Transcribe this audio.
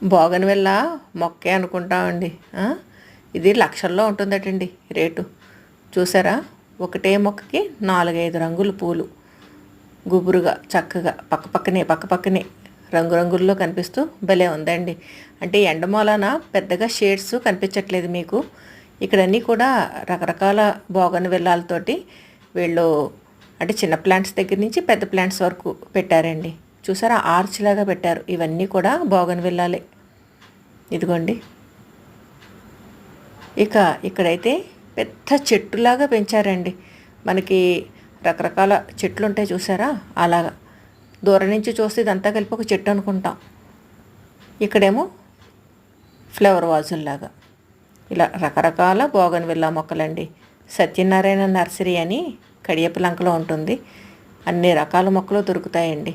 బోగన్విల్ల మొక్కే అనుకుంటామండి. ఇది లక్షల్లో ఉంటుందటండి రేటు. చూసారా, ఒకటే మొక్కకి 4-5 రంగుల పూలు గుబురుగా చక్కగా పక్కపక్కనే రంగురంగుల్లో కనిపిస్తూ భలే ఉందండి. అంటే ఎండమూలన పెద్దగా షేడ్స్ కనిపించట్లేదు మీకు. ఇక్కడన్నీ కూడా రకరకాల బోగన్విల్లాలతోటి వీళ్ళు అంటే చిన్న ప్లాంట్స్ దగ్గర నుంచి పెద్ద ప్లాంట్స్ వరకు పెట్టారండి. చూసారా, ఆర్చ్ లాగా పెట్టారు. ఇవన్నీ కూడా బోగన్విల్లాలే. ఇదిగోండి. ఇక ఇక్కడైతే పెద్ద చెట్టులాగా పెంచారండి. మనకి రకరకాల చెట్లు ఉంటాయి చూసారా, అలాగా దూరం నుంచి చూస్తే ఇదంతా కలిపి ఒక చెట్టు అనుకుంటాం. ఇక్కడేమో ఫ్లవర్ వాజుల్లాగా ఇలా రకరకాల బోగన్విల్లా మొక్కలండి. సత్యనారాయణ నర్సరీ అని కడియపలంకలో ఉంటుంది. అన్ని రకాల మొక్కలు దొరుకుతాయండి.